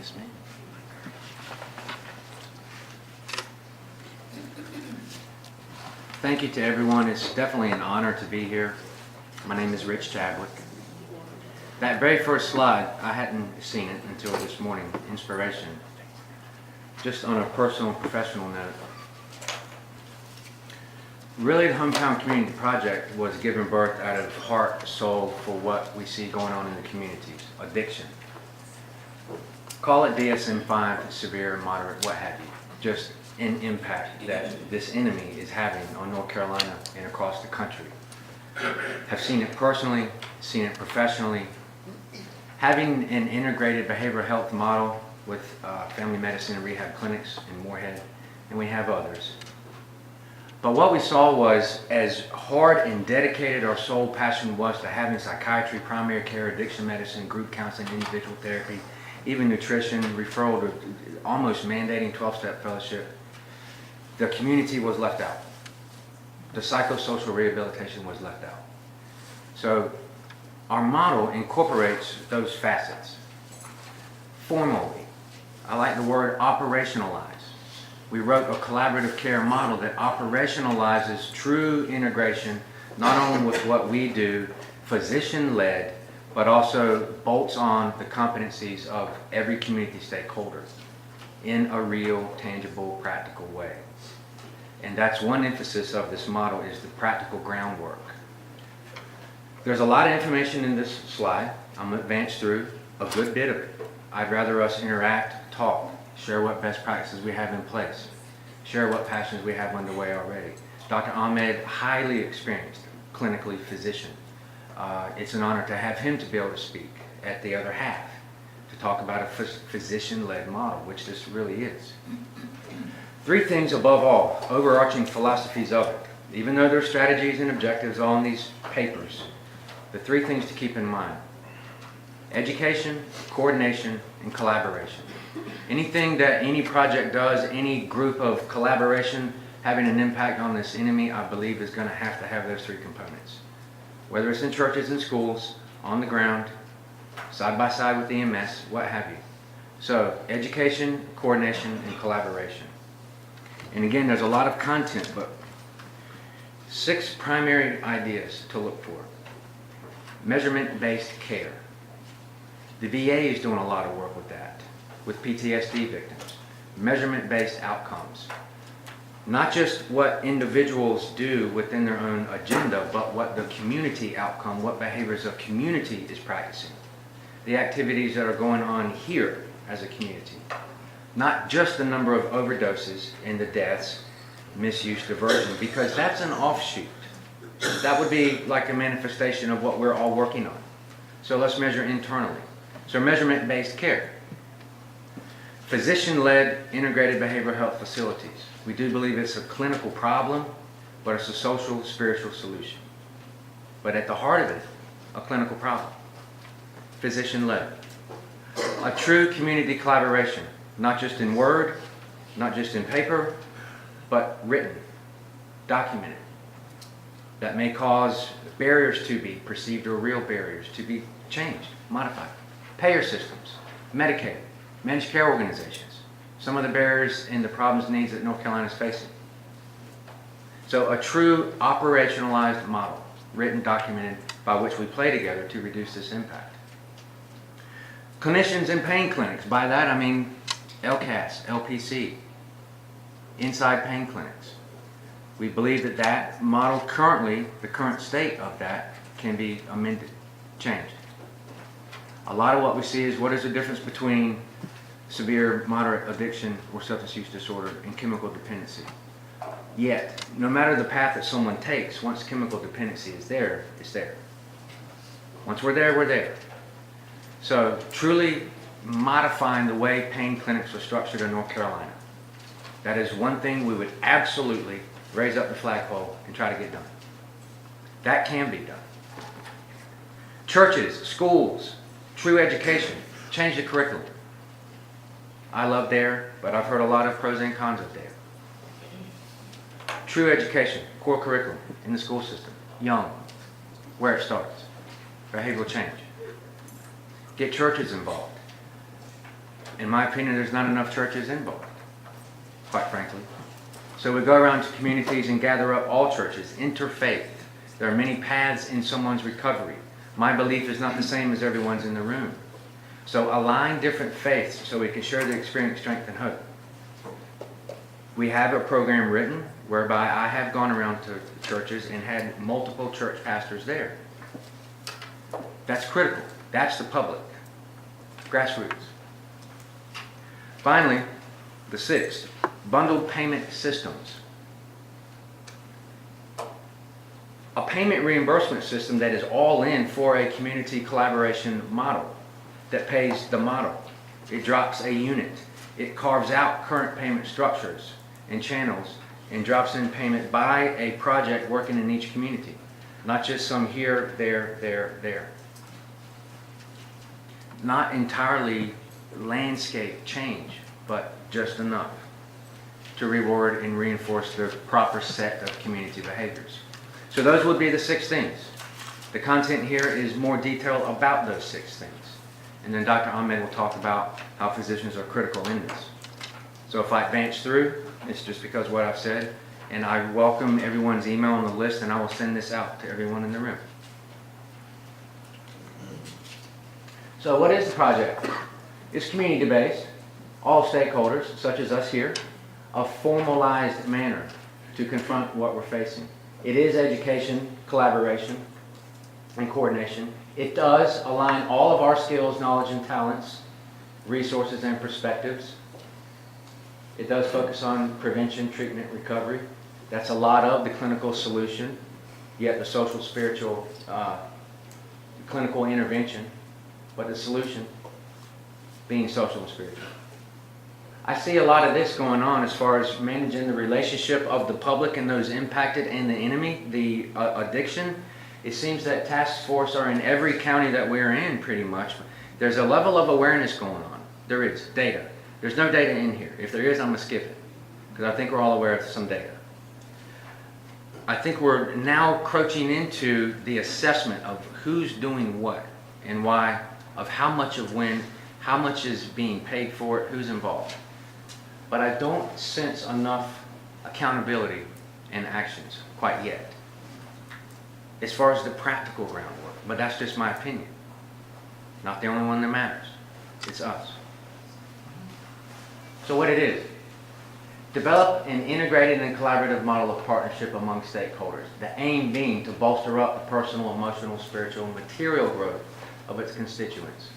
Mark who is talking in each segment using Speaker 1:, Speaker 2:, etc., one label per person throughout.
Speaker 1: Yes, ma'am. Thank you to everyone. It's definitely an honor to be here. My name is Rich Chadwick. That very first slide, I hadn't seen it until this morning, inspiration. Just on a personal and professional note. Really, the Hometown Community Project was given birth out of heart, soul for what we see going on in the communities. Addiction. Call it DSM-5, severe, moderate, what have you. Just an impact that this enemy is having on North Carolina and across the country. Have seen it personally, seen it professionally. Having an integrated behavioral health model with family medicine and rehab clinics in Moorhead, and we have others. But what we saw was, as hard and dedicated our sole passion was to having psychiatry, primary care, addiction medicine, group counseling, individual therapy, even nutrition, referral to almost mandating 12-step fellowship, the community was left out. The psychosocial rehabilitation was left out. So our model incorporates those facets. Formally, I like the word operationalize. We wrote a collaborative care model that operationalizes true integration, not only with what we do, physician-led, but also bolts on the competencies of every community stakeholder in a real, tangible, practical way. And that's one emphasis of this model, is the practical groundwork. There's a lot of information in this slide. I'm going to advance through a good bit of it. I'd rather us interact, talk, share what best practices we have in place, share what passions we have underway already. Dr. Ahmed, highly experienced clinically physician. It's an honor to have him to be able to speak at the other half, to talk about a physician-led model, which this really is. Three things above all, overarching philosophies of it. Even though there are strategies and objectives on these papers, the three things to keep in mind: education, coordination, and collaboration. Anything that any project does, any group of collaboration having an impact on this enemy, I believe is going to have those three components. Whether it's in churches and schools, on the ground, side by side with EMS, what have you. So, education, coordination, and collaboration. And again, there's a lot of content, but 6 primary ideas to look for. Measurement-based care. The VA is doing a lot of work with that, with PTSD victims. Measurement-based outcomes. Not just what individuals do within their own agenda, but what the community outcome, what behaviors a community is practicing. The activities that are going on here as a community. Not just the number of overdoses and the deaths, misuse, diversion, because that's an offshoot. That would be like a manifestation of what we're all working on. So let's measure internally. So measurement-based care. Physician-led integrated behavioral health facilities. We do believe it's a clinical problem, but it's a social, spiritual solution. But at the heart of it, a clinical problem. Physician-led. A true community collaboration, not just in word, not just in paper, but written, documented. That may cause barriers to be perceived, or real barriers to be changed, modified. Payer systems, Medicaid, managed care organizations, some of the barriers and the problems and needs that North Carolina is facing. So a true operationalized model, written, documented, by which we play together to reduce this impact. Clinicians in pain clinics, by that I mean LCAS, LPC, inside pain clinics. We believe that that model currently, the current state of that, can be amended, changed. A lot of what we see is, what is the difference between severe, moderate addiction or substance use disorder and chemical dependency? Yet, no matter the path that someone takes, once chemical dependency is there, it's there. Once we're there, we're there. So, truly modifying the way pain clinics are structured in North Carolina. That is one thing we would absolutely raise up the flagpole and try to get done. That can be done. Churches, schools, true education, change the curriculum. I love DARE, but I've heard a lot of pros and cons of DARE. True education, core curriculum in the school system, young, where it starts, behavioral change. Get churches involved. In my opinion, there's not enough churches involved, quite frankly. So we go around to communities and gather up all churches, interfaith. There are many paths in someone's recovery. My belief is not the same as everyone's in the room. So align different faiths so we can share the experience, strength, and hope. We have a program written whereby I have gone around to churches and had multiple church pastors there. That's critical. That's the public. Grassroots. Finally, the sixth, bundled payment systems. A payment reimbursement system that is all in for a community collaboration model that pays the model. It drops a unit. It carves out current payment structures and channels and drops in payment by a project working in each community. Not just some here, there. Not entirely landscape change, but just enough to reward and reinforce the proper set of community behaviors. So those would be the 6 things. The content here is more detail about those 6 things. And then Dr. Ahmed will talk about how physicians are critical in this. So if I advance through, it's just because of what I've said. And I welcome everyone's email on the list, and I will send this out to everyone in the room. So what is the project? It's community-based. All stakeholders, such as us here, a formalized manner to confront what we're facing. It is education, collaboration, and coordination. It does align all of our skills, knowledge, and talents, resources, and perspectives. It does focus on prevention, treatment, recovery. That's a lot of the clinical solution, yet the social, spiritual, clinical intervention, but the solution being social and spiritual. I see a lot of this going on as far as managing the relationship of the public and those impacted and the enemy, the addiction. It seems that task force are in every county that we're in pretty much. There's a level of awareness going on. There is data. There's no data in here. If there is, I'm going to skip it because I think we're all aware of some data. I think we're now crouching into the assessment of who's doing what and why, of how much of when, how much is being paid for it, who's involved. But I don't sense enough accountability and actions quite yet as far as the practical groundwork. But that's just my opinion. Not the only one that matters. It's us. So what it is, develop an integrated and collaborative model of partnership among stakeholders. The aim being to bolster up the personal, emotional, spiritual, and material growth of its constituents.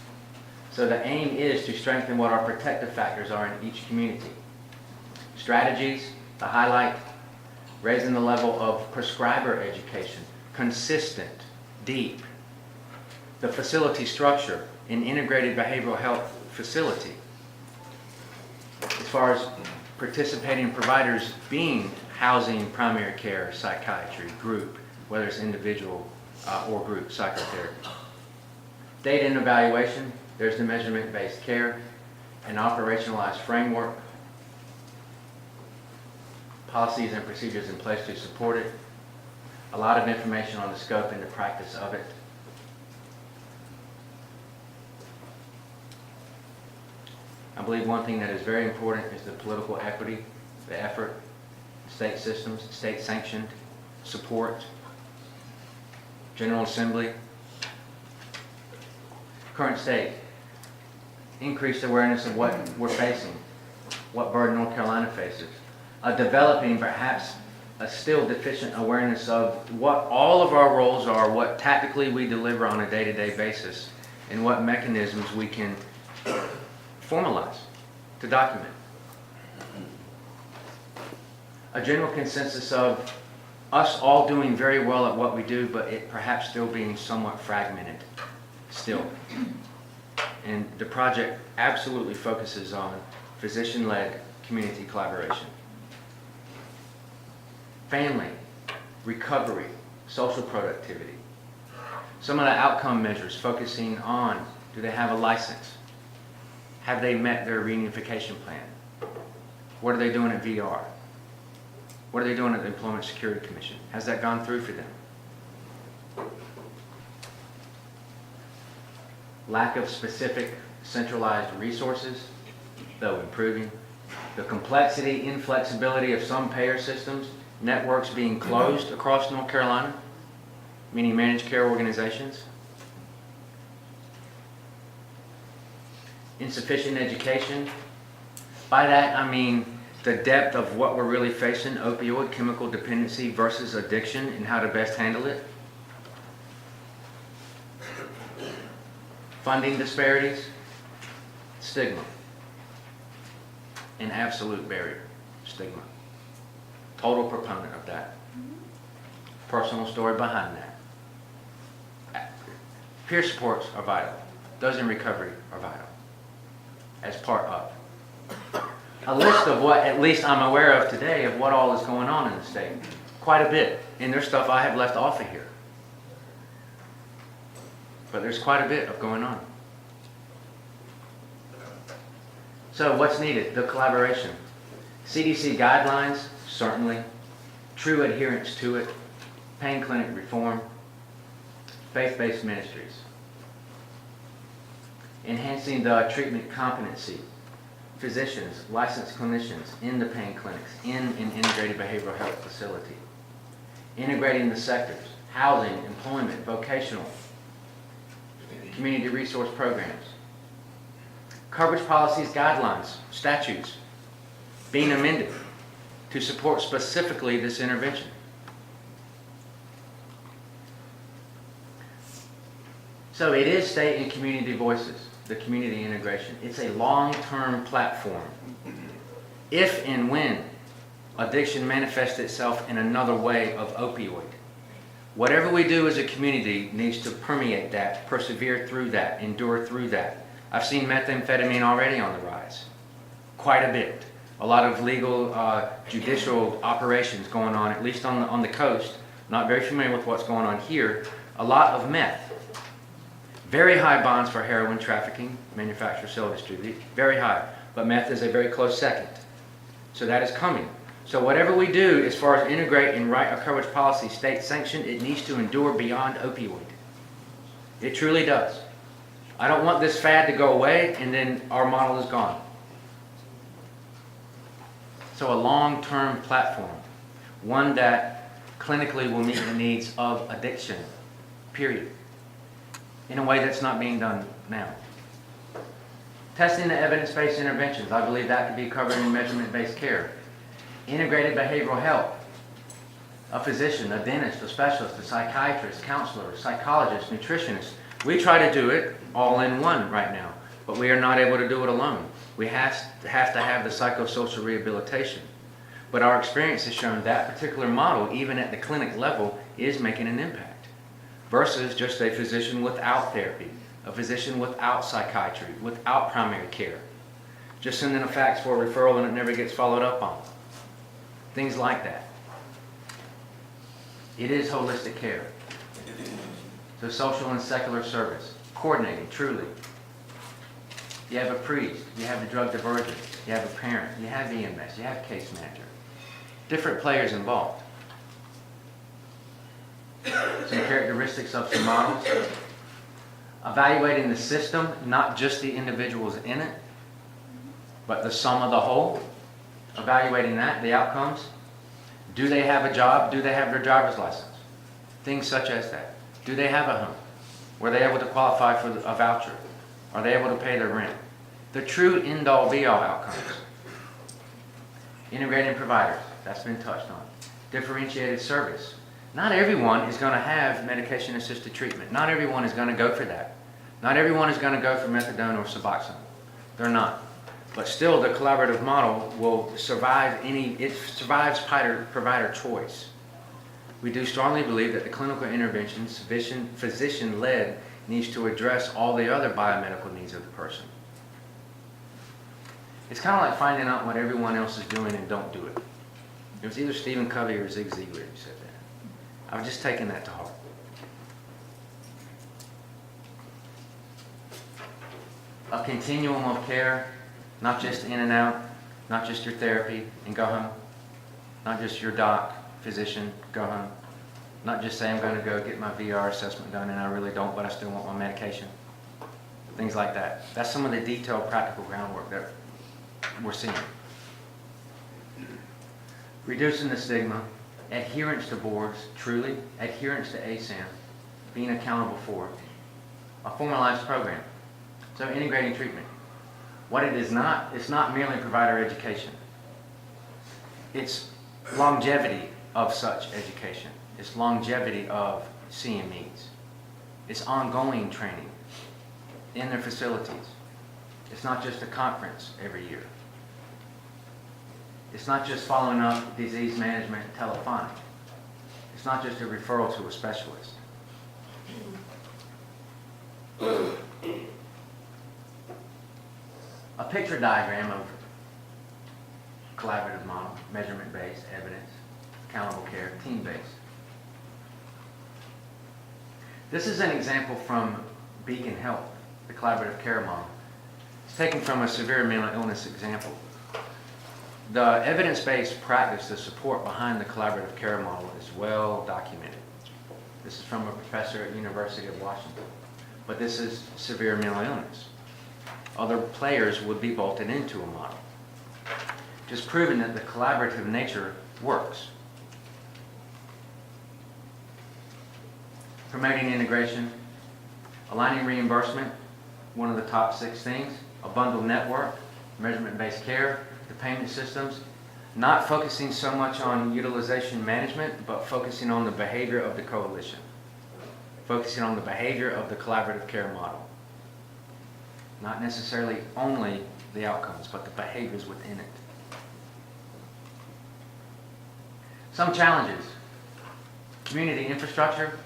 Speaker 1: So the aim is to strengthen what our protective factors are in each community. Strategies to highlight raising the level of prescriber education, consistent, deep. The facility structure, an integrated behavioral health facility. As far as participating providers being housing, primary care, psychiatry, group, whether it's individual or group psychotherapy. Data and evaluation, there's the measurement-based care, an operationalized framework, policies and procedures in place to support it, a lot of information on the scope and the practice of it. I believe one thing that is very important is the political equity, the effort, state systems, state sanctioned support, General Assembly, current state, increased awareness of what we're facing, what burden North Carolina faces, developing perhaps a still deficient awareness of what all of our roles are, what tactically we deliver on a day-to-day basis, and what mechanisms we can formalize to document. A general consensus of us all doing very well at what we do, but it perhaps still being somewhat fragmented still. And the project absolutely focuses on physician-led community collaboration. Family, recovery, social productivity. Some of the outcome measures focusing on, do they have a license? Have they met their reunification plan? What are they doing at VR? What are they doing at the Employment Security Commission? Has that gone through for them? Lack of specific centralized resources though improving. The complexity, inflexibility of some payer systems, networks being closed across North Carolina, meaning managed care organizations. Insufficient education. By that I mean the depth of what we're really facing, opioid, chemical dependency versus addiction, and how to best handle it. Funding disparities, stigma. An absolute barrier, stigma. Total proponent of that. Personal story behind that. Peer supports are vital. Those in recovery are vital. As part of. A list of what, at least I'm aware of today, of what all is going on in the state. Quite a bit. And there's stuff I have left off of here. But there's quite a bit of going on. So what's needed? The collaboration. CDC guidelines, certainly. True adherence to it. Pain clinic reform. Faith-based ministries. Enhancing the treatment competency. Physicians, licensed clinicians in the pain clinics, in an integrated behavioral health facility. Integrating the sectors, housing, employment, vocational, community resource programs. Coverage policies, guidelines, statutes being amended to support specifically this intervention. So it is state and community voices. The community integration. It's a long-term platform. If and when addiction manifests itself in another way of opioid, whatever we do as a community needs to permeate that, persevere through that, endure through that. I've seen methamphetamine already on the rise. Quite a bit. A lot of legal, judicial operations going on, at least on the coast. Not very familiar with what's going on here. A lot of meth. Very high bonds for heroin trafficking, manufacture, sell, distribute. Very high. But meth is a very close second. So that is coming. So whatever we do as far as integrate and write a coverage policy, state sanctioned, it needs to endure beyond opioid. It truly does. I don't want this fad to go away and then our model is gone. So a long-term platform. One that clinically will meet the needs of addiction. Period. In a way that's not being done now. Testing the evidence-based interventions. I believe that could be covered in measurement-based care. Integrated behavioral health. A physician, a dentist, a specialist, a psychiatrist, counselor, psychologist, nutritionist. We try to do it all in one right now, but we are not able to do it alone. We have to have the psychosocial rehabilitation. But our experience has shown that particular model, even at the clinic level, is making an impact. Versus just a physician without therapy, a physician without psychiatry, without primary care. Just sending a fax for a referral and it never gets followed up on. Things like that. It is holistic care. So social and secular service, coordinating truly. You have a priest, you have the drug diversion, you have a parent, you have EMS, you have case manager. Different players involved. Some characteristics of some models. Evaluating the system, not just the individuals in it, but the sum of the whole. Evaluating that, the outcomes. Do they have a job? Do they have their driver's license? Things such as that. Do they have a home? Were they able to qualify for a voucher? Are they able to pay their rent? The true end-all be-all outcomes. Integrating providers, that's been touched on. Differentiated service. Not everyone is going to have medication-assisted treatment. Not everyone is going to go for that. Not everyone is going to go for methadone or Suboxone. They're not. But still, the collaborative model will survive it survives provider choice. We do strongly believe that the clinical interventions, physician-led, needs to address all the other biomedical needs of the person. It's kind of like finding out what everyone else is doing and don't do it. It was either Stephen Covey or Zig Ziglar who said that. I've just taken that to heart. A continuum of care, not just in and out, not just your therapy and go home, not just your doc, physician, go home, not just say I'm going to go get my VR assessment done and I really don't, but I still want my medication. Things like that. That's some of the detailed practical groundwork that we're seeing. Reducing the stigma, adherence to boards, truly, adherence to ASAM, being accountable for it, a formalized program. So integrating treatment. What it is not, it's not merely provider education. It's longevity of such education. It's longevity of seeing needs. It's ongoing training in their facilities. It's not just a conference every year. It's not just following up disease management telephonic. It's not just a referral to a specialist. A picture diagram of collaborative model, measurement-based, evidence, accountable care, team-based. This is an example from Beacon Health, the collaborative care model. It's taken from a severe mental illness example. The evidence-based practice, the support behind the collaborative care model is well documented. This is from a professor at University of Washington. But this is severe mental illness. Other players would be bolted into a model. Just proving that the collaborative nature works. Promoting integration, aligning reimbursement, one of the top 6 things, a bundled network, measurement-based care, the payment systems, not focusing so much on utilization management, but focusing on the behavior of the coalition, focusing on the behavior of the collaborative care model. Not necessarily only the outcomes, but the behaviors within it. Some challenges. Community infrastructure.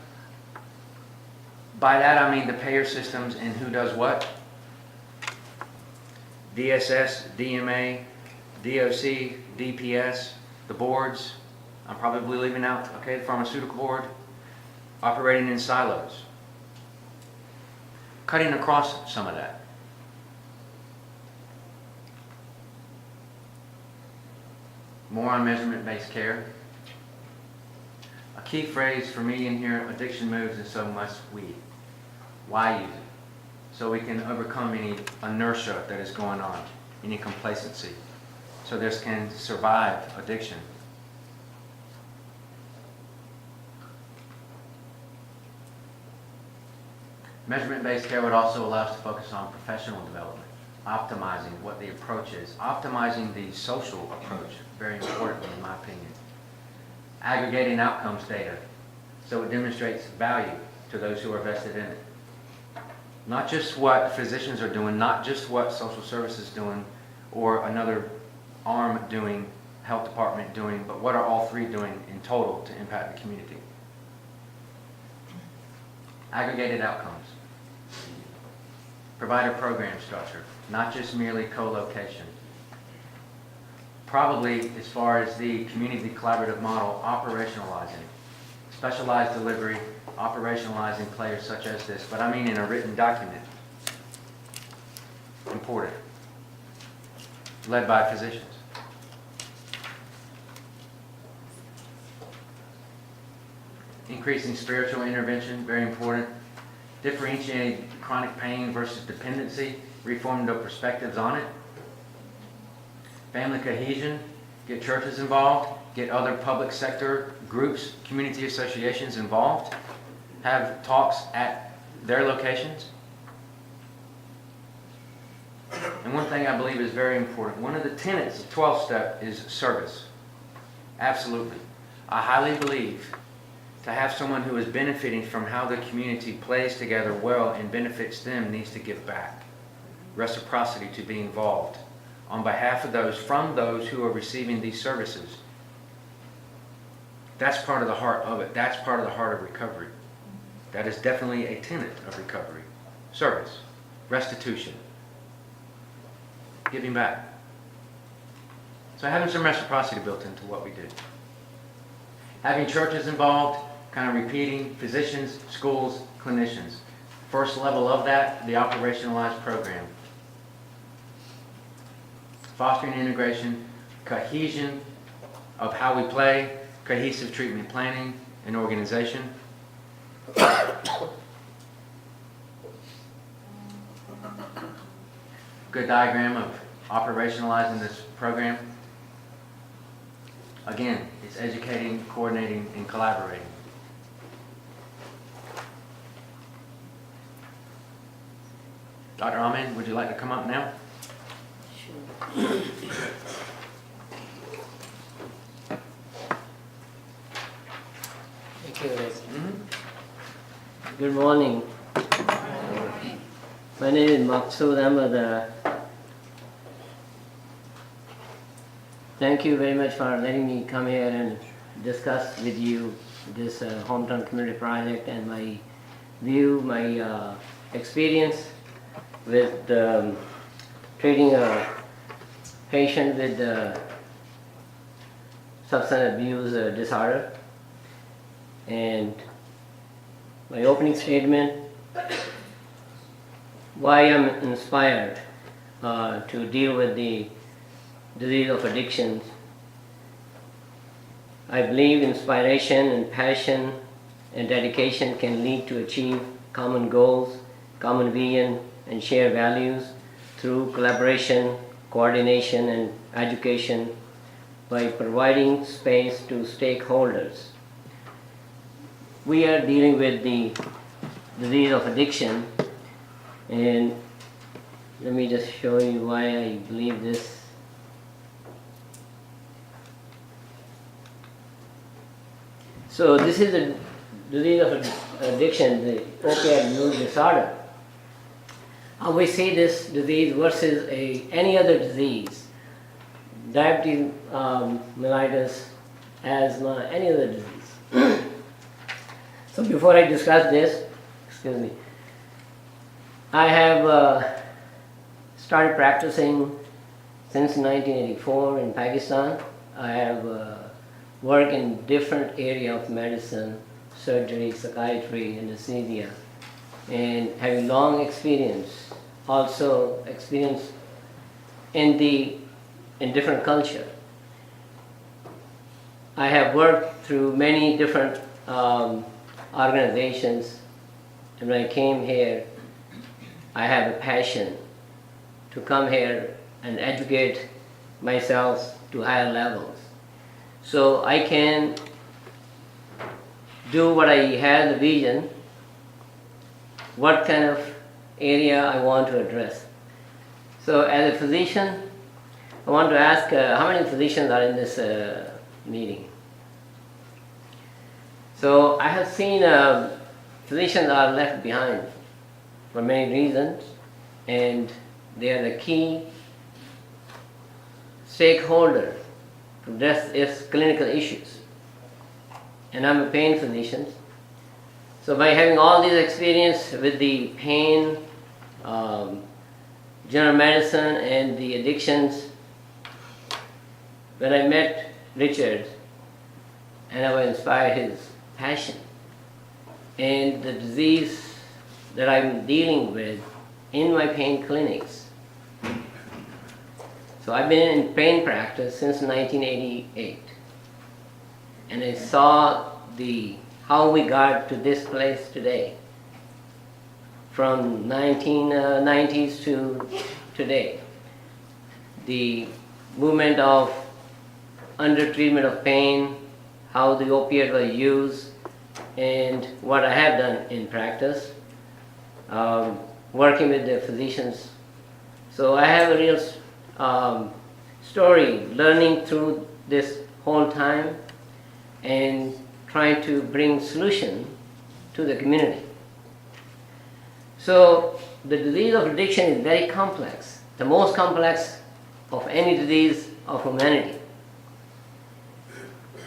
Speaker 1: By that I mean the payer systems and who does what. DSS, DMA, DOC, DPS, the boards. I'm probably leaving out, okay, the pharmaceutical board. Operating in silos. Cutting across some of that. More on measurement-based care. A key phrase for me in here, addiction moves and so must we. Why use it? So we can overcome any inertia that is going on, any complacency. So this can survive addiction. Measurement-based care would also allow us to focus on professional development, optimizing what the approach is, optimizing the social approach, very importantly in my opinion. Aggregating outcomes data so it demonstrates value to those who are vested in it. Not just what physicians are doing, not just what social services doing or another arm doing, health department doing, but what are all 3 doing in total to impact the community. Aggregated outcomes. Provider program structure, not just merely co-location. Probably, as far as the community collaborative model, operationalizing. Specialized delivery, operationalizing players such as this, but I mean in a written document. Important. Led by physicians. Increasing spiritual intervention, very important. Differentiating chronic pain versus dependency, reforming the perspectives on it. Family cohesion, get churches involved, get other public sector groups, community associations involved, have talks at their locations. And one thing I believe is very important, one of the tenets of 12-step is service. Absolutely. I highly believe to have someone who is benefiting from how the community plays together well and benefits them needs to give back. Reciprocity to be involved on behalf of those, from those who are receiving these services. That's part of the heart of it. That's part of the heart of recovery. That is definitely a tenet of recovery. Service, restitution, giving back. So having some reciprocity built into what we do. Having churches involved, kind of repeating, physicians, schools, clinicians. First level of that, the operationalized program. Fostering integration, cohesion of how we play, cohesive treatment planning and organization. Good diagram of operationalizing this program? Again, it's educating, coordinating, and collaborating. Dr. Ahmed, would you like to come up now?
Speaker 2: Sure. Thank you, Rick. Good morning. My name is Maqsood Ahmed. Thank you very much for letting me come here and discuss with you this hometown community project and my view, my experience with treating a patient with substance abuse disorder. And my opening statement, why I'm inspired to deal with the disease of addictions. I believe inspiration and passion and dedication can lead to achieve common goals, common vision, and share values through collaboration, coordination, and education by providing space to stakeholders. We are dealing with the disease of addiction, and let me just show you why I believe this. So this is the disease of addiction, the opioid use disorder. How we see this disease versus any other disease, diabetes, mellitus, asthma, any other disease. So before I discuss this, excuse me, I have started practicing since 1984 in Pakistan. I have worked in different areas of medicine, surgery, psychiatry, anesthesia, and having long experience, also experience in different culture. I have worked through many different organizations, and when I came here, I have a passion to come here and educate myself to higher levels, so I can do what I had the vision, what kind of area I want to address. So as a physician, I want to ask how many physicians are in this meeting? So I have seen physicians are left behind for many reasons, and they are the key stakeholder to address its clinical issues. And I'm a pain physician. So by having all this experience with the pain, general medicine, and the addictions, when I met Richard, and I was inspired his passion and the disease that I'm dealing with in my pain clinics. So I've been in pain practice since 1988, and I saw how we got to this place today, from 1990s to today. The movement of under-treatment of pain, how the opiate was used, and what I have done in practice, working with the physicians. So I have a real story, learning through this whole time and trying to bring solution to the community. So the disease of addiction is very complex, the most complex of any disease of humanity.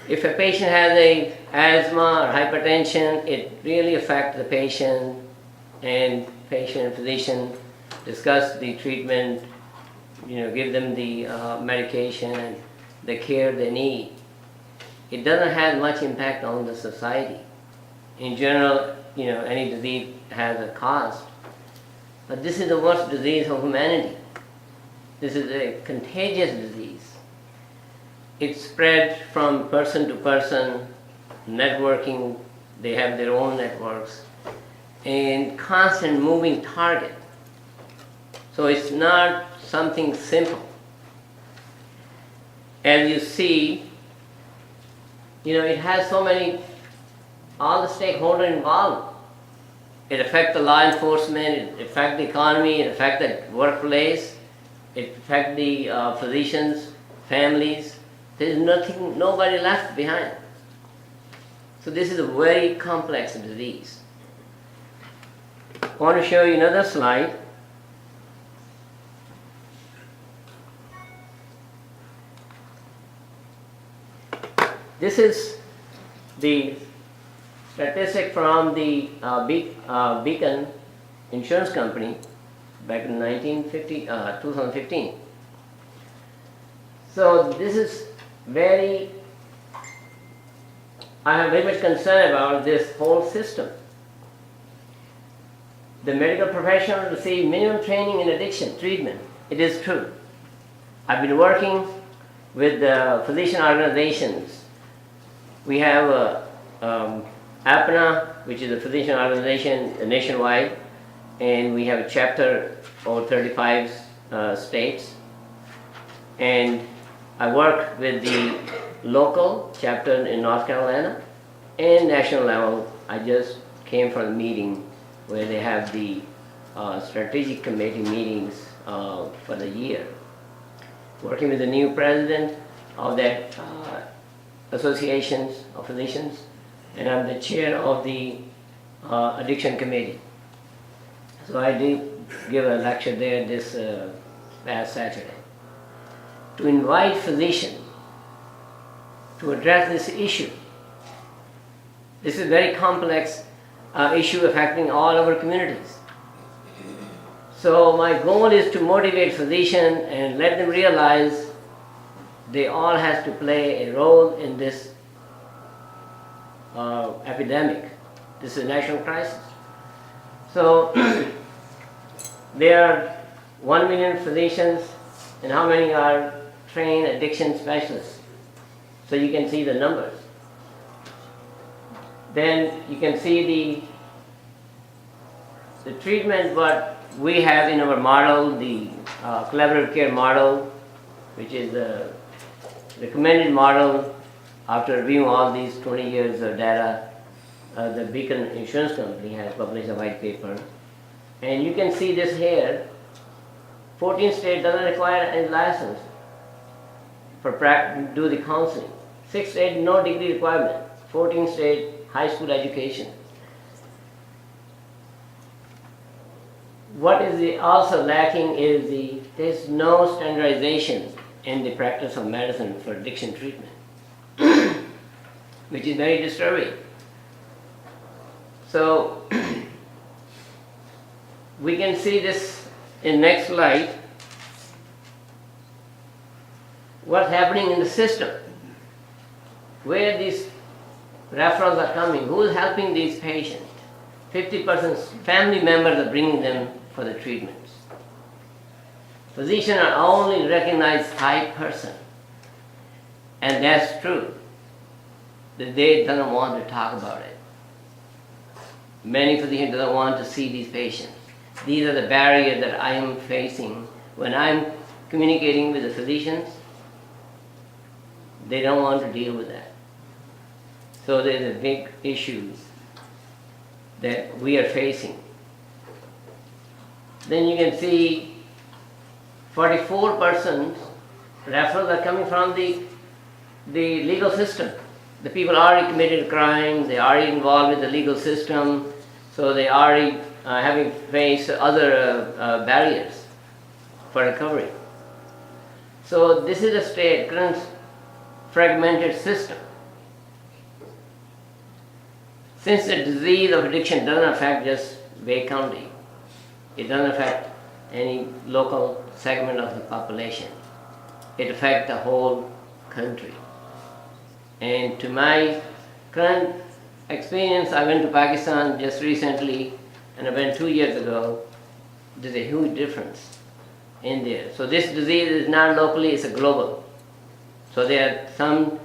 Speaker 2: If a patient has a asthma or hypertension, it really affects the patient, and patient and physician discuss the treatment, give them the medication and the care they need. It doesn't have much impact on the society. In general, any disease has a cost, but this is the worst disease of humanity. This is a contagious disease. It spread from person to person, networking, they have their own networks, and constant moving target. So it's not something simple. as you see, it has so many, all the stakeholders involved. It affects the law enforcement, it affects the economy, it affects the workplace, it affects the physicians, families. There is nothing, nobody left behind. So this is a very complex disease. I want to show you another slide. This is the statistic from the Beacon Insurance Company back in 2015. So this is I have very much concern about this whole system. The medical professional receive minimum training in addiction treatment. It is true. I've been working with the physician organizations. We have APNA, which is a physician organization nationwide, and we have a chapter over 35 states. And I work with the local chapter in North Carolina and national level. I just came from a meeting where they have the strategic committee meetings for the year. Working with the new president of that associations of physicians, and I'm the chair of the addiction committee. So I did give a lecture there this past Saturday to invite physicians to address this issue. This is a very complex issue affecting all our communities. So my goal is to motivate physicians and let them realize they all have to play a role in this epidemic. This is a national crisis. So there are 1 million physicians, and how many are trained addiction specialists? So you can see the numbers. Then you can see the treatment what we have in our model, the collaborative care model, which is the recommended model after reviewing all these 20 years of data. The Beacon Insurance Company has published a white paper. And you can see this here. 14 states doesn't require any license for do the counseling. 6 states no degree requirement. 14 states high school education. What is also lacking is there's no standardization in the practice of medicine for addiction treatment, which is very disturbing. So we can see this in next slide. What's happening in the system? Where these referrals are coming? Who is helping these patients? 50% family members are bringing them for the treatments. Physicians are only recognized 5%. And that's true. They don't want to talk about it. Many physicians don't want to see these patients. These are the barriers that I am facing when I'm communicating with the physicians. They don't want to deal with that. So there's a big issue that we are facing. Then you can see 44% referrals are coming from the legal system. The people already committed crimes, they are already involved with the legal system, so they already having faced other barriers for recovery. So this is a current fragmented system. Since the disease of addiction doesn't affect just Bay County, it doesn't affect any local segment of the population. It affects the whole country. And to my current experience, I went to Pakistan just recently, and I went 2 years ago. There's a huge difference in there. So this disease is not locally, it's a global. So there are some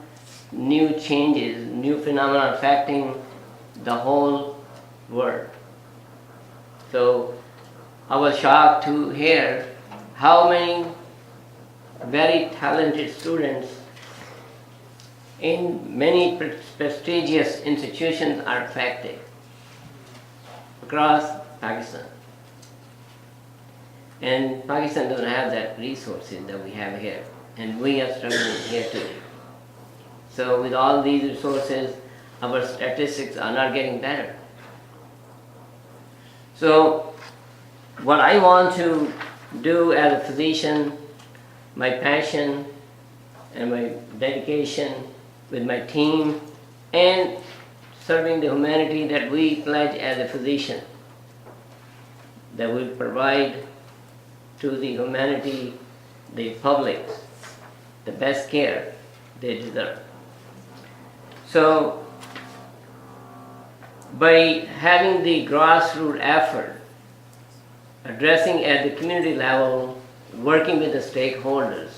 Speaker 2: new changes, new phenomena affecting the whole world. So I was shocked to hear how many very talented students in many prestigious institutions are affected across Pakistan. And Pakistan doesn't have that resources that we have here, and we are struggling here too. So with all these resources, our statistics are not getting better. So what I want to do as a physician, my passion and my dedication with my team and serving the humanity that we pledge as a physician, that will provide to the humanity, the public, the best care they deserve. So by having the grassroots effort, addressing at the community level, working with the stakeholders,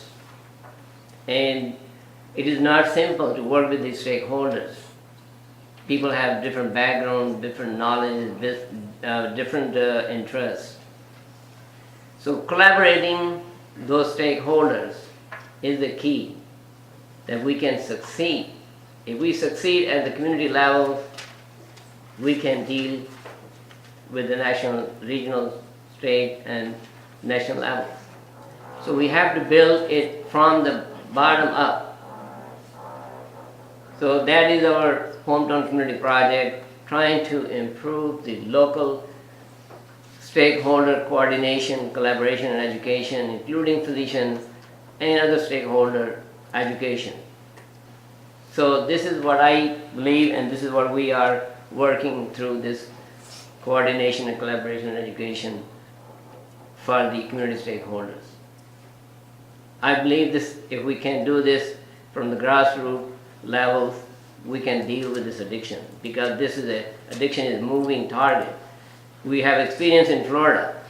Speaker 2: and it is not simple to work with the stakeholders. People have different backgrounds, different knowledge, different interests. So collaborating those stakeholders is the key that we can succeed. If we succeed at the community level, we can deal with the national, regional, state, and national levels. So we have to build it from the bottom up. So that is our Hometown Community Project, trying to improve the local stakeholder coordination, collaboration, and education, including physicians and other stakeholder education. So this is what I believe, and this is what we are working through this coordination and collaboration and education for the community stakeholders. I believe this, if we can do this from the grassroots levels, we can deal with this addiction, because this is addiction is a moving target. We have experience in Florida.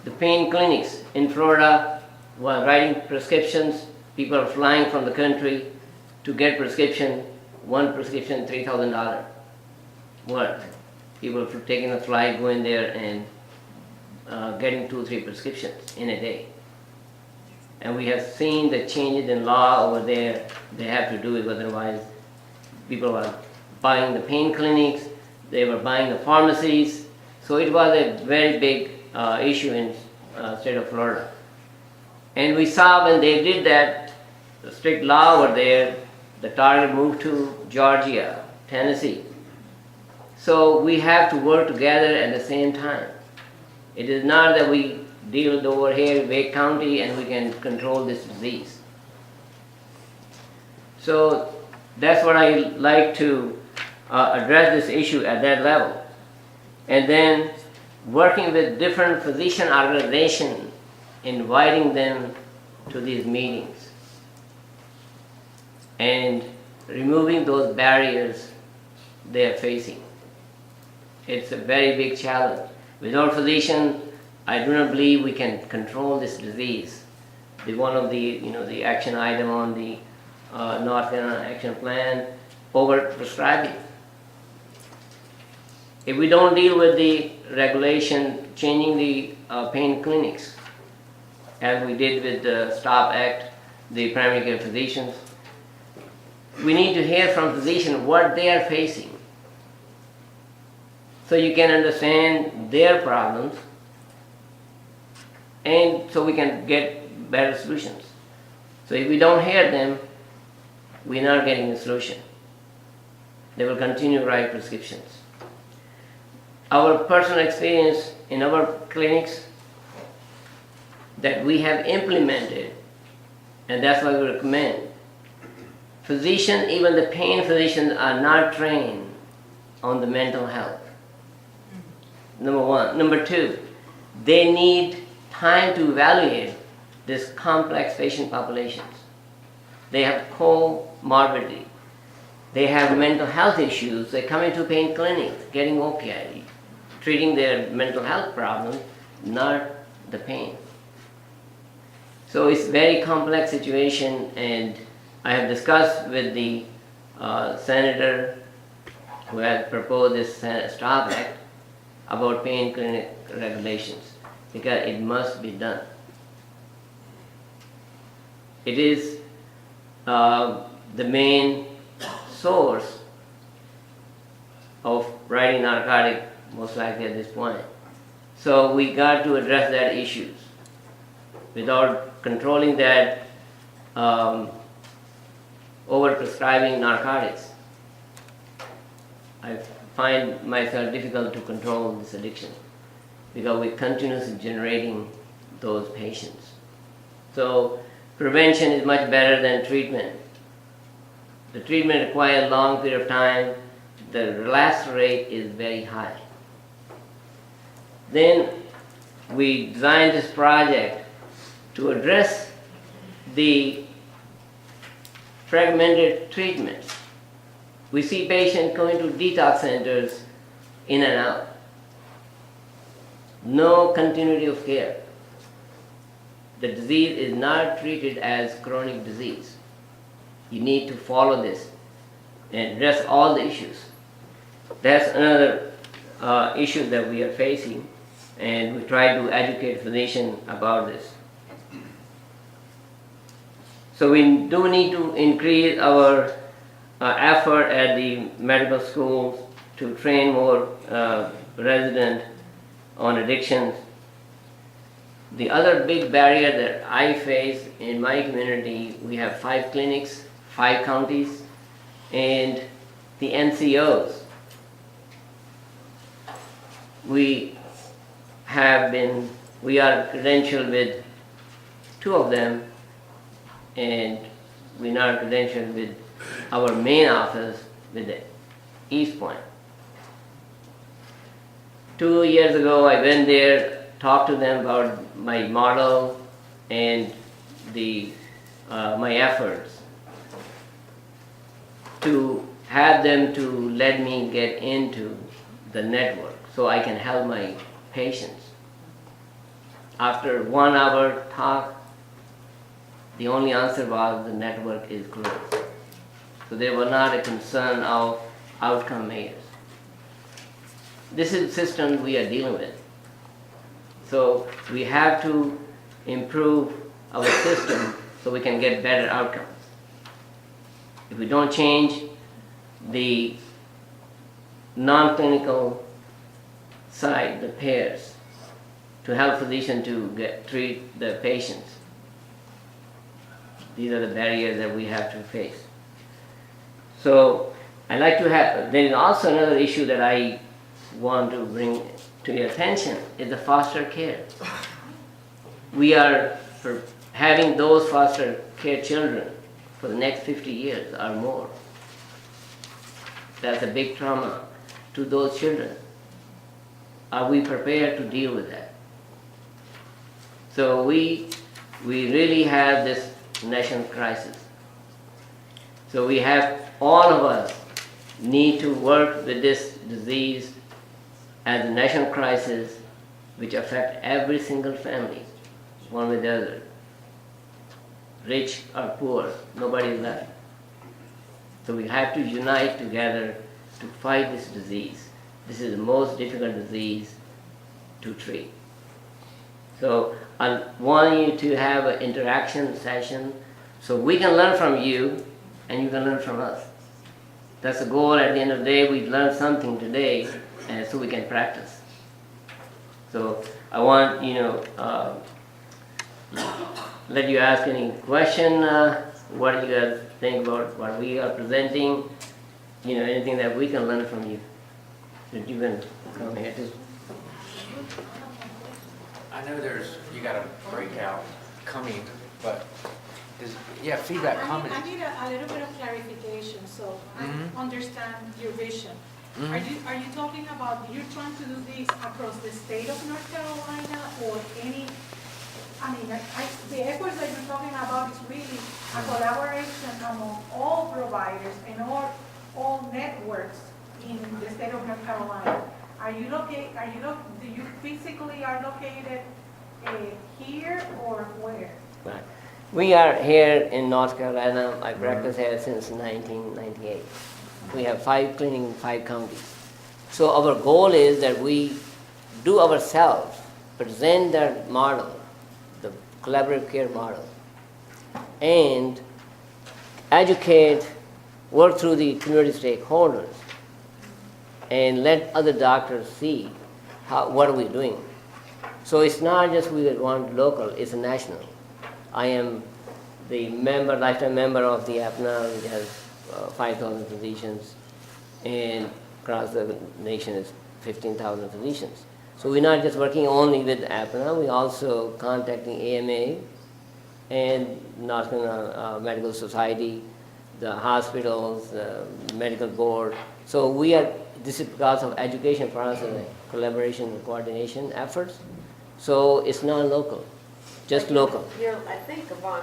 Speaker 2: The pain clinics in Florida were writing prescriptions. People are flying from the country to get prescription, one prescription $3,000 worth. People taking a flight, going there and getting 2 or 3 prescriptions in a day. And we have seen the changes in law over there. They have to do it, otherwise people are buying the pain clinics, they were buying the pharmacies. So it was a very big issue in state of Florida. And we saw when they did that, the strict law over there, the target moved to Georgia, Tennessee. So we have to work together at the same time. It is not that we deal over here in Wake County and we can control this disease. So that's what I like to address this issue at that level. And then working with different physician organizations, inviting them to these meetings and removing those barriers they are facing. It's a very big challenge. Without physicians, I do not believe we can control this disease. One of the the action item on the North Carolina Action Plan, over prescribing. If we don't deal with the regulation, changing the pain clinics, as we did with the STOP Act, the primary care physicians, we need to hear from physicians what they are facing, so you can understand their problems, and so we can get better solutions. So if we don't hear them, we're not getting a solution. They will continue to write prescriptions. Our personal experience in our clinics that we have implemented, and that's why we recommend. Physicians, even the pain physicians, are not trained on the mental health. Number one. Number two, they need time to evaluate this complex patient populations. They have comorbidity. They have mental health issues. They come into pain clinics getting okay, treating their mental health problems, not the pain. So it's a very complex situation, and I have discussed with the senator who has proposed this STOP Act about pain clinic regulations, because it must be done. It is the main source of writing narcotic, most likely at this point. So we got to address that issues. Without controlling that, over-prescribing narcotics, I find myself difficult to control this addiction because we're continuously generating those patients. So prevention is much better than treatment. The treatment requires a long period of time. The relapse rate is very high. Then we designed this project to address the fragmented treatments. We see patients going to detox centers in and out. No continuity of care. The disease is not treated as chronic disease. You need to follow this and address all the issues. That's another issue that we are facing, and we try to educate physicians about this. So we do need to increase our effort at the medical schools to train more residents on addictions. The other big barrier that I face in my community, we have 5 clinics, 5 counties, and the NCOs. We are credentialed with 2 of them, and we're not credentialed with our main office with the East Point. 2 years ago, I went there, talked to them about my model and my efforts to have them to let me get into the network so I can help my patients. After 1 hour talk, the only answer was the network is closed. So they were not a concern of outcome measures. This is the system we are dealing with. So we have to improve our system so we can get better outcomes. If we don't change the non-clinical side, the pairs, to help physicians to treat the patients, these are the barriers that we have to face. So I like to have, there is also another issue that I want to bring to your attention is the foster care. We are having those foster care children for the next 50 years or more. That's a big trauma to those children. Are we prepared to deal with that? So we really have this national crisis. So we have, all of us need to work with this disease as a national crisis which affects every single family, one with the other. Rich or poor, nobody is left. So we have to unite together to fight this disease. This is the most difficult disease to treat. So I want you to have an interaction session so we can learn from you and you can learn from us. That's the goal. At the end of the day, we learn something today, and so we can practice. So I want let you ask any question. What do you guys think about what we are presenting? Anything that we can learn from you. That you can come here to.
Speaker 1: I know you got a breakout coming, but feedback, comments.
Speaker 3: I need a little bit of clarification so I understand your vision. Are you talking about, you're trying to do this across the state of North Carolina or any, the efforts that you're talking about is really a collaboration among all providers and all networks in the state of North Carolina. Do you physically are located here or where?
Speaker 2: Right. We are here in North Carolina. I practice here since 1998. We have 5 clinics in 5 counties. So our goal is that we do ourselves, present that model, the collaborative care model, and educate work through the community stakeholders and let other doctors see what are we doing. So it's not just we want local, it's national. I am the lifetime member of the APNA, which has 5,000 physicians, and across the nation is 15,000 physicians. So we're not just working only with APNA, we're also contacting AMA and National Medical Society, the hospitals, the medical board. So this is because of education process, collaboration and coordination efforts. So it's not local, just local.
Speaker 4: I think, Yvonne,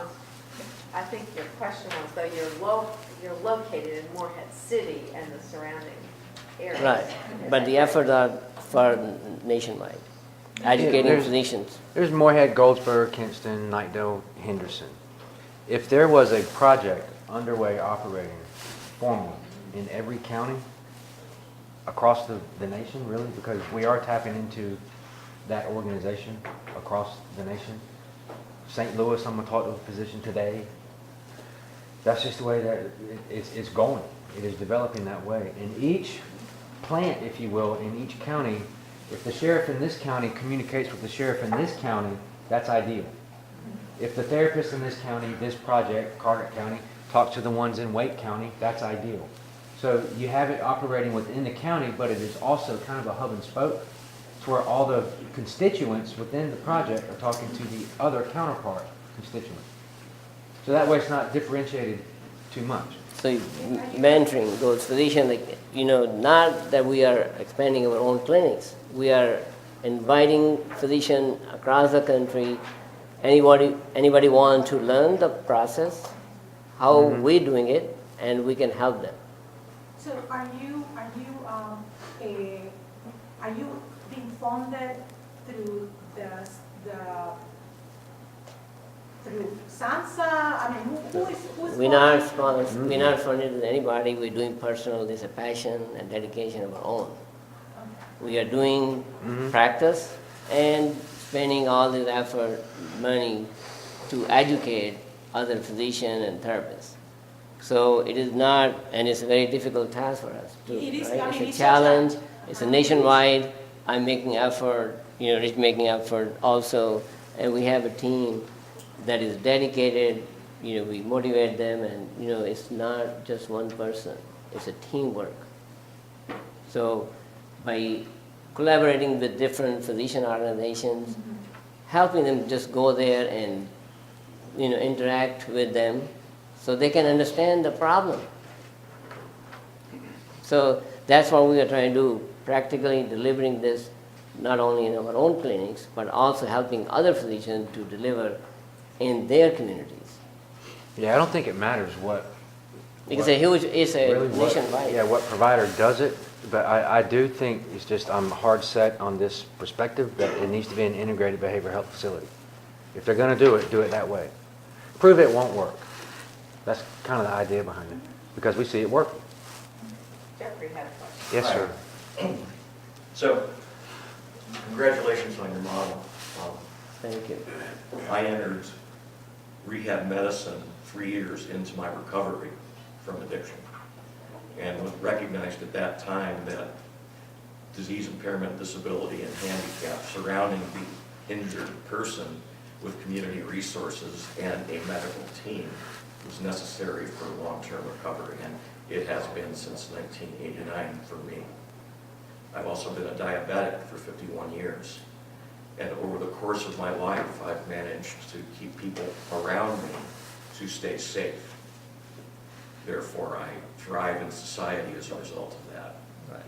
Speaker 4: I think your question was, though, you're located in Morehead City and the surrounding areas.
Speaker 2: Right, but the efforts are for nationwide, educating
Speaker 1: there's-
Speaker 2: physicians.
Speaker 1: There's Morehead, Goldsboro, Kinston, Knightdale, Henderson. If there was a project underway operating formally in every county across the nation, really, because we are tapping into that organization across the nation. St. Louis, I'm going to talk to a physician today. That's just the way that it's going. It is developing that way. And each plant, if you will, in each county, if the sheriff in this county communicates with the sheriff in this county, that's ideal. If the therapist in this county, this project, Carteret County, talks to the ones in Wake County, that's ideal. So you have it operating within the county, but it is also kind of a hub and spoke. It's where all the constituents within the project are talking to the other counterpart constituents. So that way it's not differentiated too much.
Speaker 2: So mentoring those physicians, not that we are expanding our own clinics. We are inviting physicians across the country. Anybody want to learn the process, how we're doing it, and we can help them.
Speaker 3: So are you being funded through through SAMHSA? I mean, who's
Speaker 2: We're not sponsored. We're not funded with anybody. We're doing personal. There's a passion and dedication of our own. We are doing practice and spending all this effort, money to educate other physicians and therapists. So it is not, and it's a very difficult task for us too.
Speaker 3: It is,
Speaker 2: Right?
Speaker 3: I mean,
Speaker 2: It's
Speaker 3: it's
Speaker 2: a challenge.
Speaker 3: such
Speaker 2: It's a nationwide. I'm making effort. Rich making effort also, and we have a team that is dedicated. We motivate them, and it's not just one person. It's a teamwork. So by collaborating with different physician organizations, helping them just go there and interact with them so they can understand the problem. So that's what we are trying to do, practically delivering this not only in our own clinics, but also helping other physicians to deliver in their communities.
Speaker 1: Yeah, I don't think it matters what
Speaker 2: Because it's a
Speaker 1: really
Speaker 2: nationwide.
Speaker 1: what provider does it, but I do think it's just, I'm hard set on this perspective that it needs to be an integrated behavioral health facility. If they're going to do it that way. Prove it won't work. That's kind of the idea behind it, because we see it working.
Speaker 4: Jeffrey had a question.
Speaker 1: Yes, sir.
Speaker 5: So, congratulations on your model.
Speaker 2: Thank you.
Speaker 5: I entered rehab medicine 3 years into my recovery from addiction, and recognized at that time that disease, impairment, disability, and handicap surrounding the injured person with community resources and a medical team was necessary for long-term recovery, and it has been since 1989 for me. I've also been a diabetic for 51 years. And over the course of my life, I've managed to keep people around me to stay safe. Therefore, I thrive in society as a result of that.
Speaker 2: Right.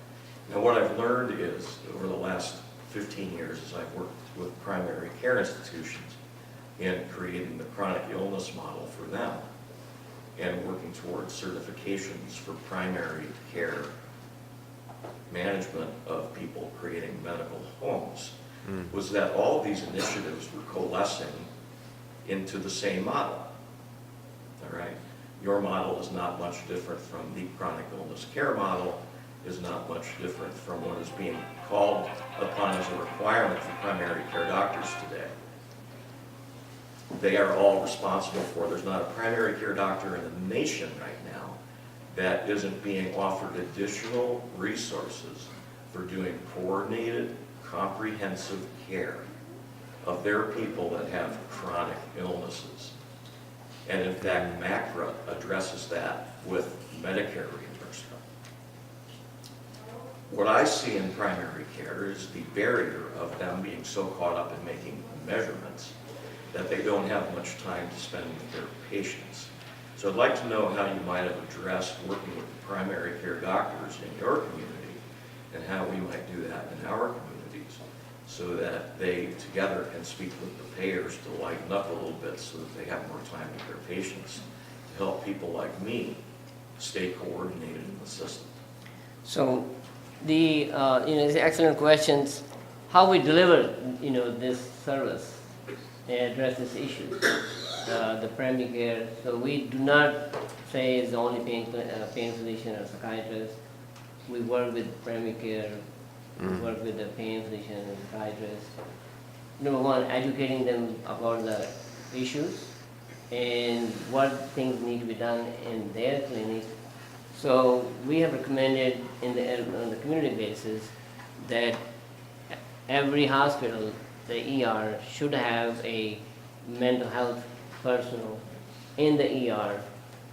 Speaker 5: Now, what I've learned is, over the last 15 years, as I've worked with primary care institutions in creating the chronic illness model for them and working towards certifications for primary care management of people creating medical homes, was that all of these initiatives were coalescing into the same model. All right? Your model is not much different from the chronic illness care model, is not much different from what is being called upon as a requirement for primary care doctors today. They are all responsible for, there's not a primary care doctor in the nation right now that isn't being offered additional resources for doing coordinated, comprehensive care of their people that have chronic illnesses. And in fact, MACRA addresses that with Medicare reimbursement. What I see in primary care is the barrier of them being so caught up in making measurements that they don't have much time to spend with their patients. So I'd like to know how you might have addressed working with the primary care doctors in your community and how we might do that in our communities so that they together can speak with the payers to lighten up a little bit so that they have more time with their patients to help people like me stay coordinated in the system.
Speaker 2: So the, it's excellent questions. How we deliver, this service and address this issue, the primary care. So we do not say it's the only pain physician or psychiatrist. We work with primary care, we work with the pain physician and psychiatrist. Number one, educating them about the issues and what things need to be done in their clinic. So we have recommended on the community basis that every hospital, the ER, should have a mental health personnel in the ER.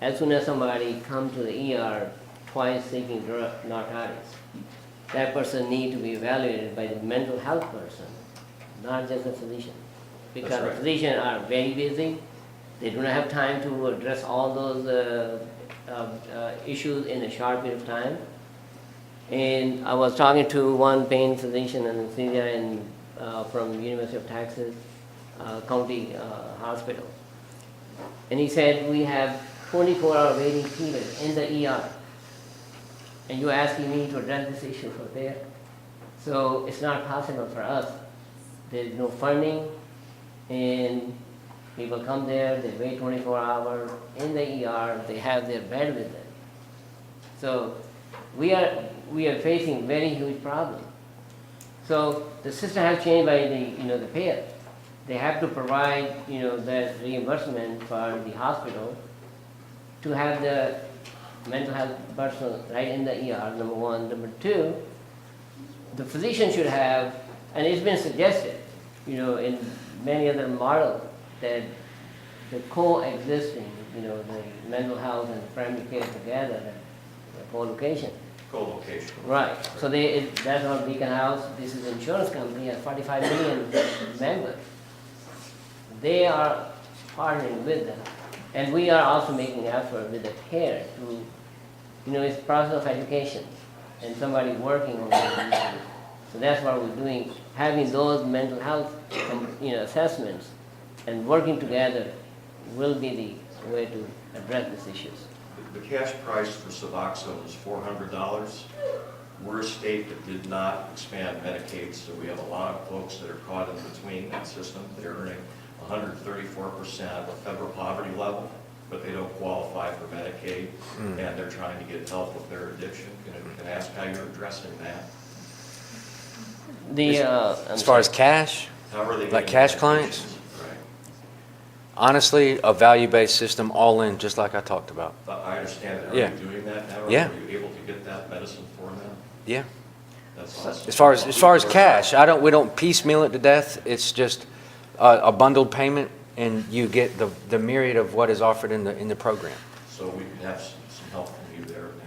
Speaker 2: As soon as somebody comes to the ER twice seeking narcotics, that person needs to be evaluated by the mental health person, not just a physician. Because
Speaker 5: That's right.
Speaker 2: physicians are very busy. They do not have time to address all those issues in a short period of time. And I was talking to one pain physician in Syria from University of Texas County Hospital. And he said, we have 24-hour waiting period in the ER. And you're asking me to address this issue for there. So it's not possible for us. There's no funding, and people come there, they wait 24 hours in the ER, they have their bed with them. So we are facing very huge problem. So the system has changed by the payer. They have to provide that reimbursement for the hospital to have the mental health person right in the ER, number one. Number two, the physician should have, and it's been suggested, in many other models, that the coexisting, the mental health and primary care together, the co-location.
Speaker 5: Co-location.
Speaker 2: Right. So that's our Beacon House. This is an insurance company, has 45 million members. They are partnering with them. And we are also making effort with the care to, it's process of education and somebody working on that. So that's what we're doing, having those mental health assessments and working together will be the way to address these issues.
Speaker 5: The cash price for Suboxone is $400. We're a state that did not expand Medicaid, so we have a lot of folks that are caught in between that system. They're earning 134% of federal poverty level, but they don't qualify for Medicaid, and they're trying to get help with their addiction. Can I ask how you're addressing that?
Speaker 1: As far as cash,
Speaker 5: How are they
Speaker 1: Like
Speaker 5: getting
Speaker 1: cash
Speaker 5: medications?
Speaker 1: clients?
Speaker 5: Right.
Speaker 1: honestly, a value-based system all in, just like I talked about.
Speaker 5: But I understand that. Are
Speaker 1: Yeah.
Speaker 5: you doing that now?
Speaker 1: Yeah.
Speaker 5: Are you able to get that medicine for them?
Speaker 1: Yeah.
Speaker 5: That's awesome.
Speaker 1: As far as cash, we don't piecemeal it to death. It's just a bundled payment, and you get the myriad of what is offered in the program.
Speaker 5: So we can have some help from you there and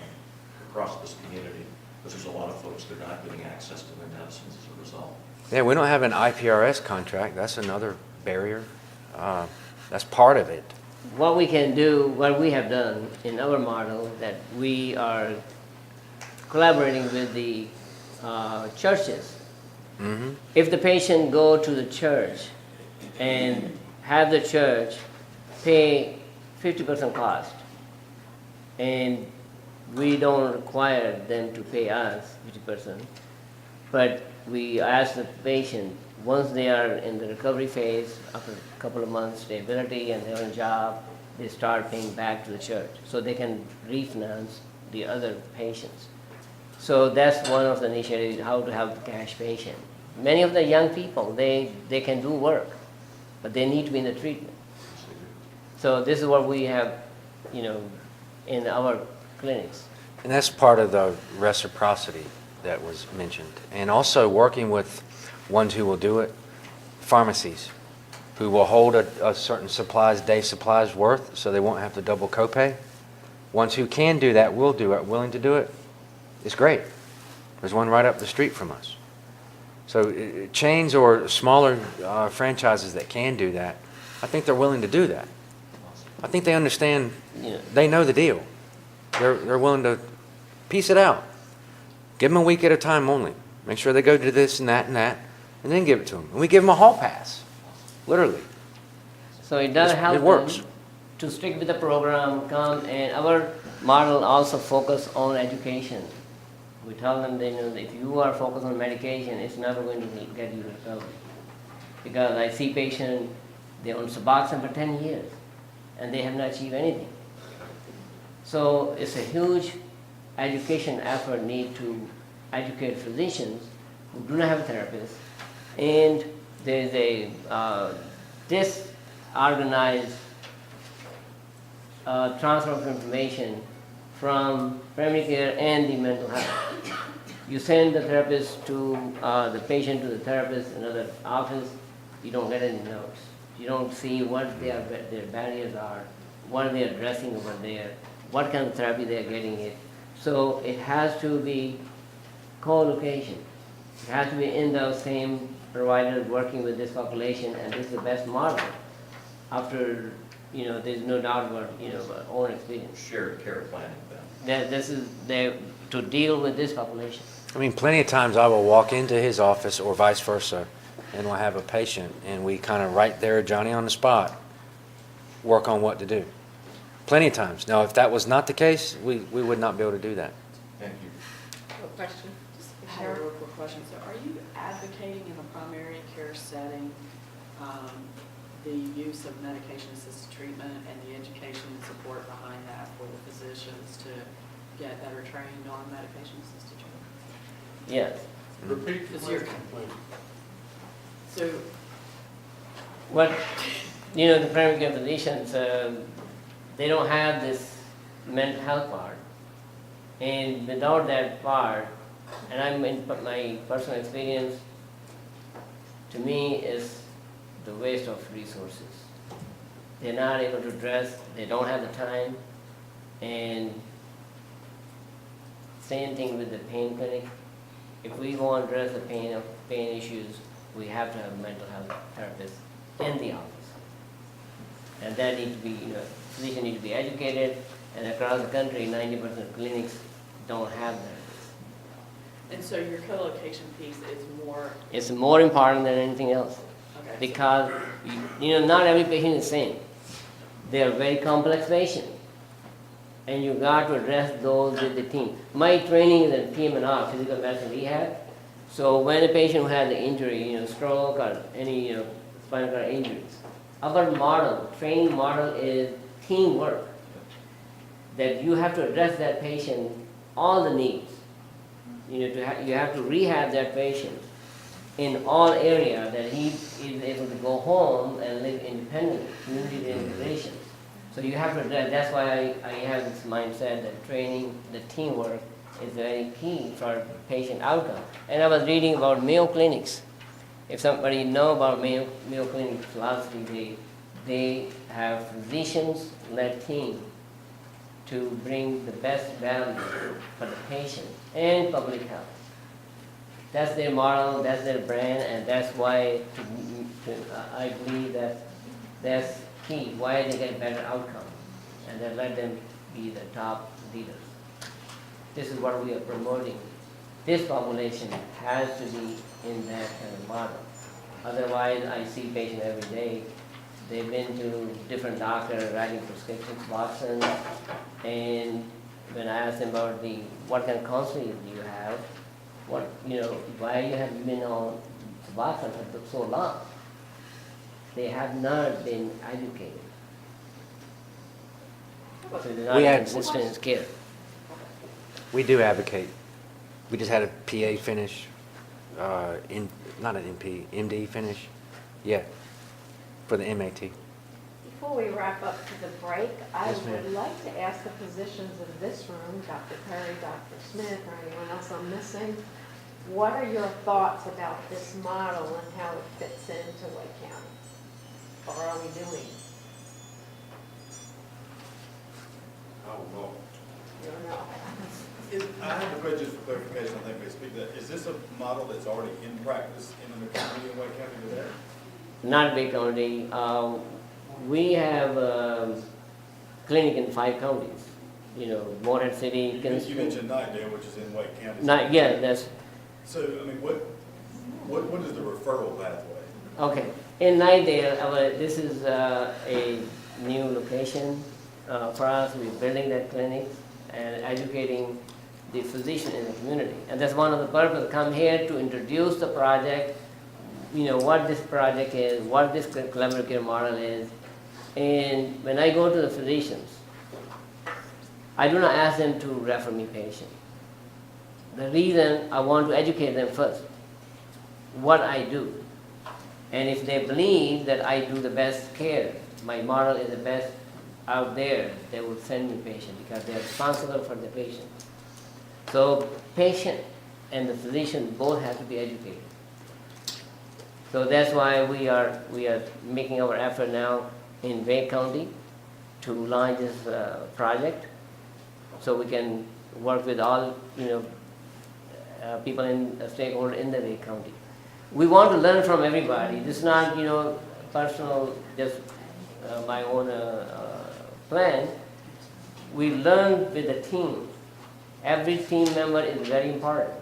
Speaker 5: across this community, because there's a lot of folks that are not getting access to their medicines as a result.
Speaker 1: Yeah, we don't have an IPRS contract. That's another barrier. That's part of it.
Speaker 2: What we can do, what we have done in our model, that we are collaborating with the churches.
Speaker 1: Mm-hmm.
Speaker 2: If the patient go to the church and have the church pay 50% cost, and we don't require them to pay us 50%, but we ask the patient, once they are in the recovery phase, after a couple of months stability and they're on a job, they start paying back to the church, so they can refinance the other patients. So that's one of the initiatives, how to help the cash patient. Many of the young people, they can do work, but they need to be in the treatment. So this is what we have, in our clinics.
Speaker 1: And that's part of the reciprocity that was mentioned. And also working with ones who will do it, pharmacies, who will hold a certain supplies, day supplies worth, so they won't have to double copay. Ones who can do that will do it, willing to do it. It's great. There's one right up the street from us. So chains or smaller franchises that can do that, I think they're willing to do that. I think they understand,
Speaker 2: Yeah.
Speaker 1: they know the deal. They're willing to piece it out. Give them a week at a time only. Make sure they go to this and that, and then give it to them. And we give them a hall pass, literally.
Speaker 2: So it does
Speaker 1: It
Speaker 2: help
Speaker 1: works.
Speaker 2: them to stick with the program, come, and our model also focus on education. We tell them, that if you are focused on medication, it's never going to get you recovery. Because I see patients, they're on Suboxone for 10 years, and they have not achieved anything. So it's a huge education effort need to educate physicians who do not have a therapist, and there's a disorganized transfer of information from primary care and the mental health. You send the therapist to the patient to the therapist in another office, you don't get any notes. You don't see what their barriers are, what they are addressing over there, what kind of therapy they are getting it. So it has to be co-location. It has to be in those same providers working with this population, and this is the best model. After, there's no doubt about, our own experience.
Speaker 5: Shared care planning then.
Speaker 2: That this is there to deal with this population.
Speaker 1: I mean, plenty of times I will walk into his office or vice versa, and we'll have a patient, and we kind of right there, Johnny on the spot, work on what to do. Plenty of times. Now, if that was not the case, we would not be able to do that.
Speaker 5: Thank you.
Speaker 4: Question?
Speaker 6: I have a real quick question. So are you advocating in the primary care setting the use of medication-assisted treatment and the education and support behind that for the physicians to get better trained on medication-assisted treatment?
Speaker 2: Yes.
Speaker 7: Repeat the
Speaker 6: Is your-
Speaker 7: question, please.
Speaker 6: So,
Speaker 2: But, the primary care physicians, they don't have this mental health part. And without that part, and I'm in my personal experience, to me is the waste of resources. They're not able to address, they don't have the time, and same thing with the pain clinic. If we want to address the pain issues, we have to have a mental health therapist in the office. And that needs to be, physicians need to be educated, and across the country, 90% of clinics don't have that.
Speaker 6: and so your co-location piece is more,
Speaker 2: It's more important than anything else,
Speaker 6: okay.
Speaker 2: because, not every patient is the same. They are very complex patients, and you got to address those with the team. My training is in PM&R, physical medicine rehab, so when a patient who has an injury, stroke or any, spinal cord injuries, our model, training model is teamwork. That you have to address that patient, all the needs. You have to rehab that patient in all areas that he is able to go home and live independently, community integration. So you have to address, that's why I have this mindset that training, the teamwork is very key for patient outcome. And I was reading about Mayo Clinics. If somebody know about Mayo Clinic philosophy, they have physicians-led team to bring the best value for the patient and public health. That's their model, that's their brand, and that's why I believe that's key, why they get better outcome, and then let them be the top leaders. This is what we are promoting. This population has to be in that kind of model. Otherwise, I see patients every day. They've been to different doctors writing prescriptions, Suboxone, and when I ask them about what kind of counseling do you have, why you have been on Suboxone for so long? They have not been educated. So they're not
Speaker 1: We had-
Speaker 2: consistent in care.
Speaker 1: We do advocate. We just had a PA finish, not an MP, MD finish, yeah, for the MAT.
Speaker 4: Before we wrap up to the break, I
Speaker 1: Yes, ma'am.
Speaker 4: would like to ask the physicians in this room, Dr. Perry, Dr. Smith, or anyone else I'm missing, what are your thoughts about this model and how it fits into Wake County? Or are we doing?
Speaker 7: I don't know.
Speaker 4: You don't know.
Speaker 7: I have a question just for clarification, I think we speak that. Is this a model that's already in practice in the community in Wake County today?
Speaker 2: Not Bay County. We have clinic in 5 counties. You know, Morehead City.
Speaker 7: You mentioned Nightdale, which is in Wake County.
Speaker 2: Yeah, that's
Speaker 7: So, I mean, what is the referral pathway?
Speaker 2: okay. In Nightdale, this is a new location for us. We're building that clinic and educating the physician in the community. And that's one of the purposes. Come here to introduce the project, you know, what this project is, what this collaborative care model is. And when I go to the physicians, I do not ask them to refer me patient. The reason I want to educate them first, what I do. And if they believe that I do the best care, my model is the best out there, they will send me patient because they are responsible for the patient. So patient and the physician both have to be educated. So that's why we are making our effort now in Wake County to launch this project, so we can work with all people in stakeholder in the Wake County. We want to learn from everybody. This is not personal, just my own plan. We learn with the team. Every team member is very important.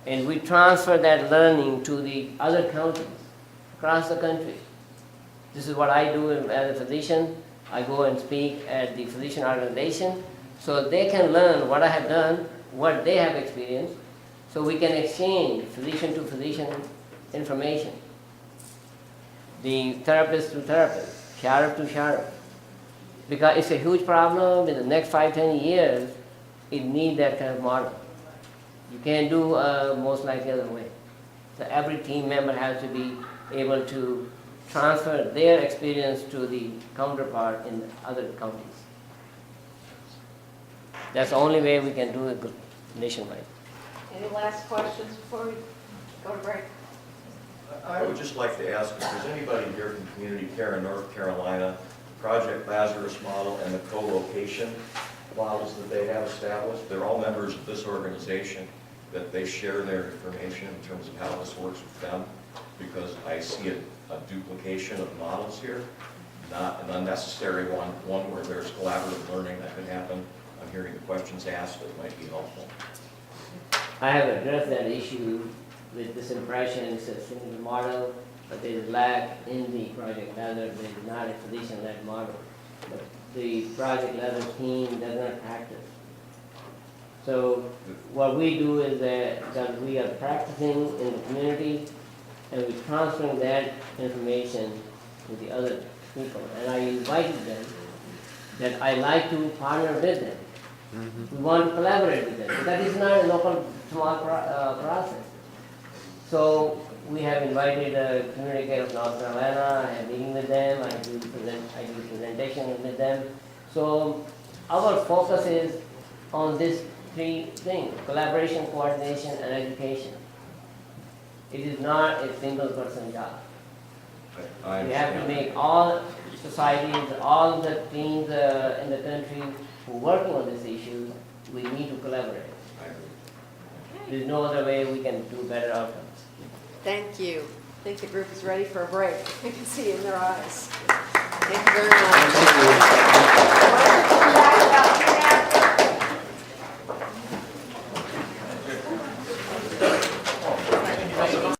Speaker 2: And we transfer that learning to the other counties across the country. This is what I do as a physician. I go and speak at the physician organization so they can learn what I have done, what they have experienced, so we can exchange physician to physician information. The therapist to therapist, sheriff to sheriff. Because it's a huge problem in the next 5-10 years, it needs that kind of model. You can't do most likely the other way. So every team member has to be able to transfer their experience to the counterpart in the other counties. That's the only way we can do it nationwide.
Speaker 4: Any last questions before we go to break?
Speaker 5: I would just like to ask if there's anybody here from Community Care in North Carolina, Project Lazarus model and the co-location models that they have established. They're all members of this organization, that they share their information in terms of how this works with them, because I see a duplication of models here, not an unnecessary one where there's collaborative learning that can happen. I'm hearing the questions asked that might be helpful.
Speaker 2: I have addressed that issue with this impression. It's a similar model, but there is lack in the Project Ladder. There is not a physician-led model. But the Project Ladder team does not practice. So what we do is that we are practicing in the community and we're transferring that information to the other people. And I invited them that I like to partner with them. We want to collaborate with them. But that is not a local small process. So we have invited the Community Care of North Carolina. I have meeting with them. I do presentation with them. So our focus is on these 3 things: collaboration, coordination, and education. It is not a single person job.
Speaker 5: I
Speaker 2: We have to
Speaker 5: understand.
Speaker 2: make all societies, all the teams in the country who are working on this issue, we need to collaborate.
Speaker 5: I agree.
Speaker 2: There's no other way we can do better outcomes.
Speaker 4: Thank you. I think the group is ready for a break. I can see in their eyes. Thank you very much.